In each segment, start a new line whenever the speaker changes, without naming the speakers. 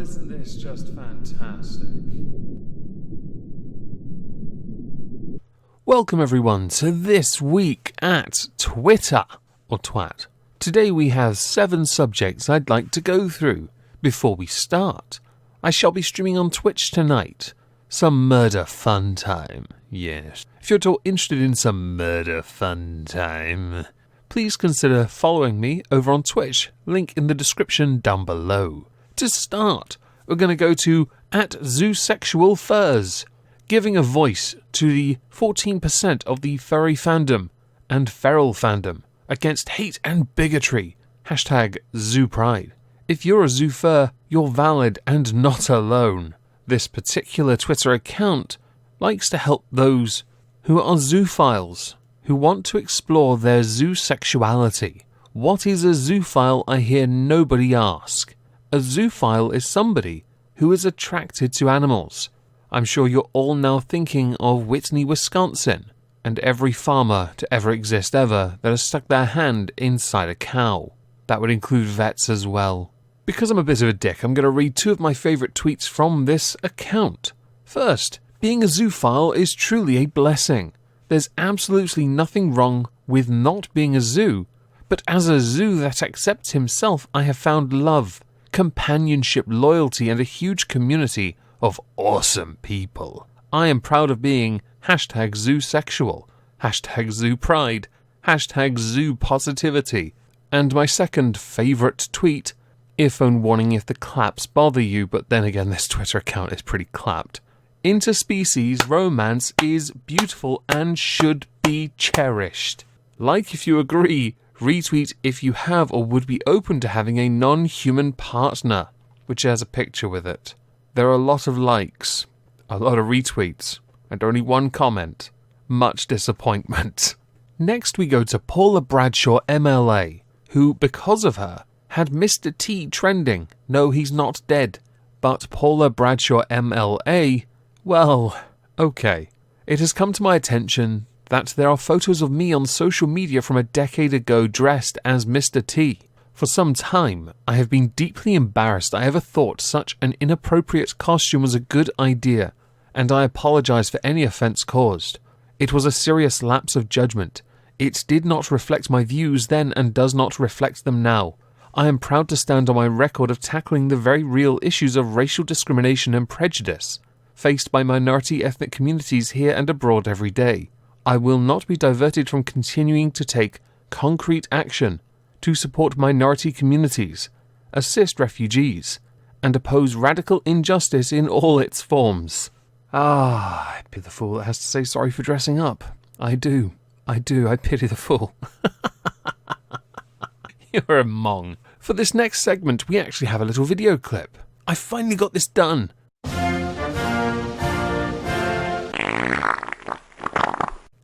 isn't this just fantastic? Welcome everyone to This Week at Twitter, or Twat. Today we have 7 subjects I'd like to go through. Before we start, I shall be streaming on Twitch tonight. Some murder fun time, yes. If you're at all interested in some murder fun time, please consider following me over on Twitch, link in the description down below. To start, we're going to go to @ZooSexualFurs, giving a voice to the 14% of the furry fandom and feral fandom against hate and bigotry. #ZooPride. If you're a zoofur, you're valid and not alone. This particular Twitter account likes to help those who are zoophiles, who want to explore their zoosexuality. What is a zoophile, I hear nobody ask. A zoophile is somebody who is attracted to animals. I'm sure you're all now thinking of Whitney, Wisconsin, and every farmer to ever exist ever that has stuck their hand inside a cow. That would include vets as well. Because I'm a bit of a dick, I'm going to read 2 of my favourite tweets from this account. First, being a zoophile is truly a blessing. There's absolutely nothing wrong with not being a zoo, but as a zoo that accepts himself, I have found love, companionship, loyalty, and a huge community of awesome people. I am proud of being #ZooSexual, #ZooPride, #ZooPositivity, and my second favourite tweet, earphone warning if the claps bother you, but then again this Twitter account is pretty clapped. Interspecies romance is beautiful and should be cherished. Like if you agree, retweet if you have or would be open to having a non-human partner, which has a picture with it. There are a lot of likes, a lot of retweets, and only 1 comment. Much disappointment. Next we go to Paula Bradshaw MLA, who, because of her, had Mr. T trending. No, he's not dead. But Paula Bradshaw MLA, well, okay. It has come to my attention that there are photos of me on social media from a decade ago dressed as Mr. T. For some time, I have been deeply embarrassed I ever thought such an inappropriate costume was a good idea, and I apologize for any offense caused. It was a serious lapse of judgment. It did not reflect my views then and does not reflect them now. I am proud to stand on my record of tackling the very real issues of racial discrimination and prejudice faced by minority ethnic communities here and abroad every day. I will not be diverted from continuing to take concrete action to support minority communities, assist refugees, and oppose radical injustice in all its forms. I'd be the fool that has to say sorry for dressing up. I do. I pity the fool. You're a mong. For this next segment, we actually have a little video clip. I finally got this done.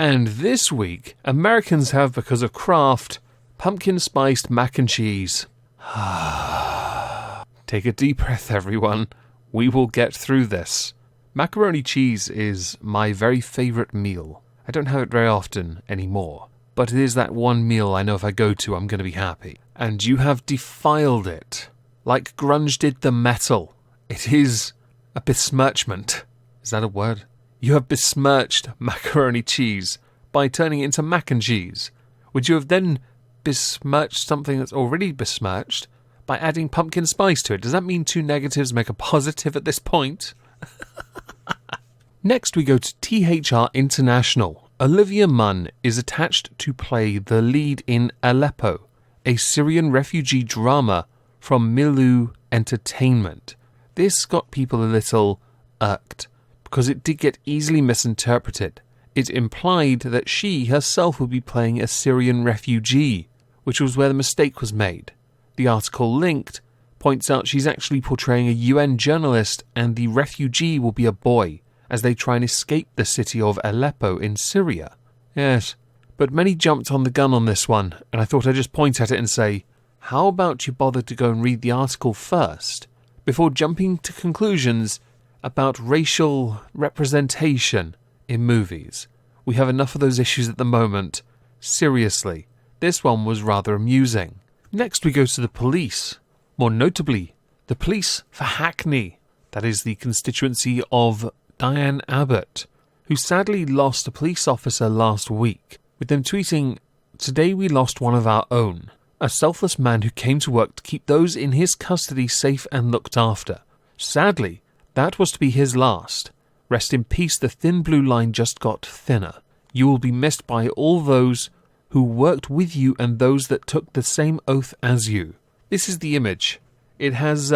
And this week, Americans have, because of craft, pumpkin-spiced mac and cheese. Take a deep breath, everyone. We will get through this. Macaroni cheese is my very favourite meal. I don't have it very often anymore, but it is that one meal I know if I go to, I'm going to be happy. And you have defiled it, like grunge did the metal. It is a besmirchment. Is that a word? You have besmirched macaroni cheese by turning it into mac and cheese. Would you have then besmirched something that's already besmirched by adding pumpkin spice to it? Does that mean 2 negatives make a positive at this point? Next we go to THR International. Olivia Munn is attached to play the lead in Aleppo, a Syrian refugee drama from Milu Entertainment. This got people a little irked, because it did get easily misinterpreted. It implied that she herself would be playing a Syrian refugee, which was where the mistake was made. The article linked points out she's actually portraying a UN journalist and the refugee will be a boy, as they try and escape the city of Aleppo in Syria. Yes, but many jumped on the gun on this one, and I thought I'd just point at it and say, how about you bother to go and read the article first, before jumping to conclusions about racial representation in movies. We have enough of those issues at the moment. Seriously, this one was rather amusing. Next we go to the police, more notably The police for Hackney, that is the constituency of Diane Abbott, who sadly lost a police officer last week, with them tweeting, "Today we lost one of our own, a selfless man who came to work to keep those in his custody safe and looked after. Sadly, that was to be his last. Rest in peace, the thin blue line just got thinner. You will be missed by all those who worked with you and those that took the same oath as you." This is the image. It has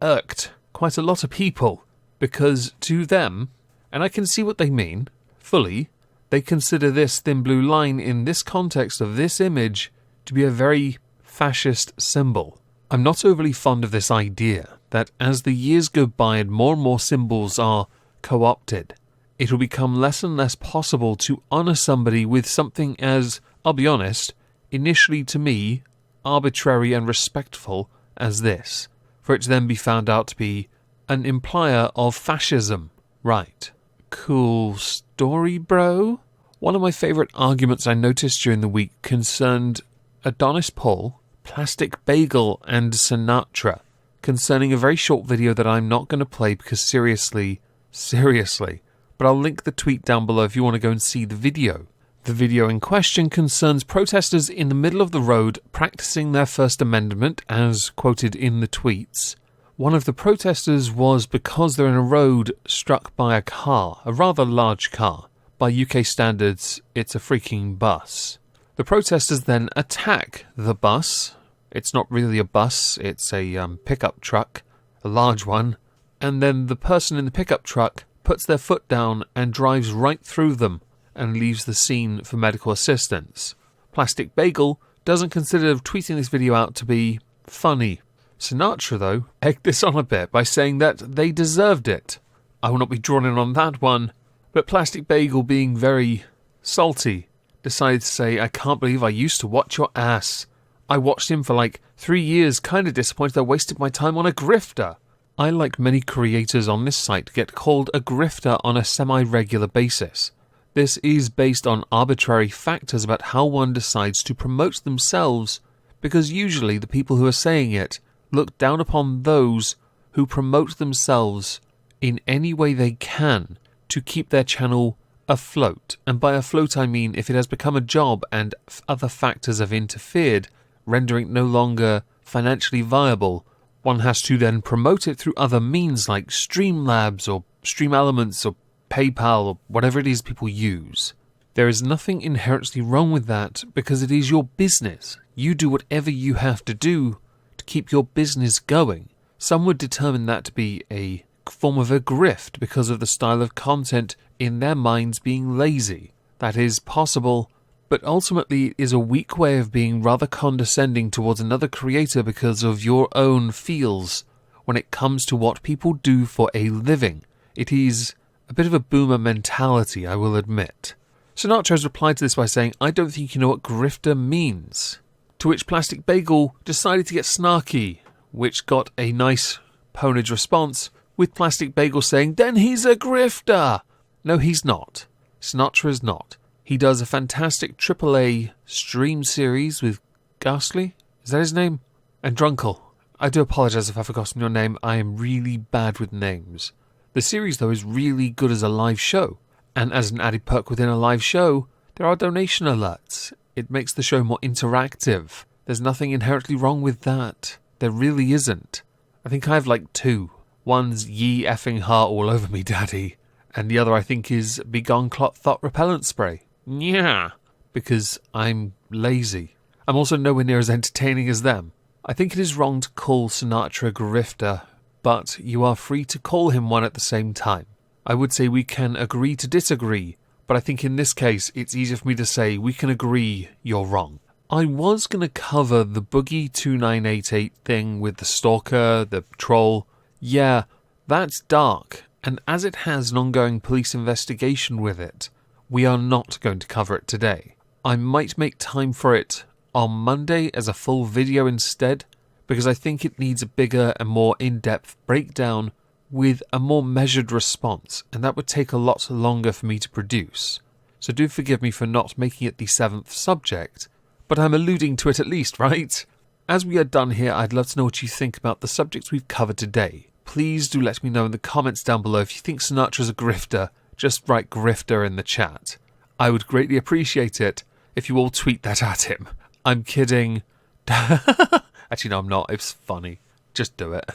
irked quite a lot of people, because to them, and I can see what they mean, fully, they consider this thin blue line in this context of this image to be a very fascist symbol. I'm not overly fond of this idea that as the years go by and more symbols are co-opted, it will become less and less possible to honour somebody with something as, I'll be honest, initially to me, arbitrary and respectful as this, for it to then be found out to be an implier of fascism. Right. Cool story, bro? One of my favourite arguments I noticed during the week concerned Adonis Paul, Plastic Bagel, and Sinatra, concerning a very short video that I'm not going to play because seriously, but I'll link the tweet down below if you want to go and see the video. The video in question concerns protesters in the middle of the road practicing their First Amendment, as quoted in the tweets. One of the protesters was because they're in a road struck by a car, a rather large car. By UK standards, it's a freaking bus. The protesters then attack the bus. It's not really a bus, it's a pickup truck, a large one. And then the person in the pickup truck puts their foot down and drives right through them and leaves the scene for medical assistance. Plastic Bagel doesn't consider tweeting this video out to be funny. Sinatra, though, egged this on a bit by saying that they deserved it. I will not be drawn in on that one, but Plastic Bagel, being very salty, decided to say, "I can't believe I used to watch your ass. I watched him for like 3 years, kinda disappointed I wasted my time on a grifter." I, like many creators on this site, get called a grifter on a semi-regular basis. This is based on arbitrary factors about how one decides to promote themselves, because usually the people who are saying it look down upon those who promote themselves in any way they can to keep their channel afloat. And by afloat I mean if it has become a job and other factors have interfered, rendering it no longer financially viable, one has to then promote it through other means like Streamlabs or Stream Elements or PayPal or whatever it is people use. There is nothing inherently wrong with that because it is your business. You do whatever you have to do to keep your business going. Some would determine that to be a form of a grift because of the style of content in their minds being lazy. That is possible, but ultimately it is a weak way of being rather condescending towards another creator because of your own feels when it comes to what people do for a living. It is a bit of a boomer mentality, I will admit. Sinatra has replied to this by saying, "I don't think you know what grifter means." To which Plastic Bagel decided to get snarky, which got a nice ponage response, with Plastic Bagel saying, "Then he's a grifter!" No, he's not. Sinatra is not. He does a fantastic AAA stream series with Ghastly. Is that his name? And Drunkle. I do apologise if I've forgotten your name. I am really bad with names. The series, though, is really good as a live show. And as an added perk within a live show, there are donation alerts. It makes the show more interactive. There's nothing inherently wrong with that. There really isn't. I think I have like 2. One's "Ye effing heart all over me, daddy." And the other, I think, is "Begone Clot Thought Repellent Spray." Yeah, because I'm lazy. I'm also nowhere near as entertaining as them. I think it is wrong to call Sinatra a grifter, but you are free to call him one at the same time. I would say we can agree to disagree, but I think in this case it's easier for me to say we can agree you're wrong. I was going to cover the Boogie 2988 thing with the stalker, the troll. Yeah, that's dark, and as it has an ongoing police investigation with it, we are not going to cover it today. I might make time for it on Monday as a full video instead, because I think it needs a bigger and more in-depth breakdown with a more measured response, and that would take a lot longer for me to produce. So do forgive me for not making it the 7th subject, but I'm alluding to it at least, right? As we are done here, I'd love to know what you think about the subjects we've covered today. Please do let me know in the comments down below if you think Sinatra's a grifter. Just write grifter in the chat. I would greatly appreciate it if you all tweet that at him. I'm kidding. Actually, no, I'm not. It's funny. Just do it.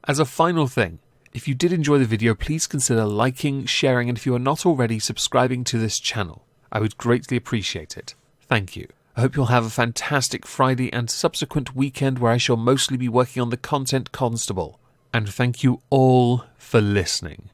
As a final thing, if you did enjoy the video, please consider liking, sharing, and if you are not already, subscribing to this channel. I would greatly appreciate it. Thank you. I hope you'll have a fantastic Friday and subsequent weekend where I shall mostly be working on the Content Constable. And thank you all for listening.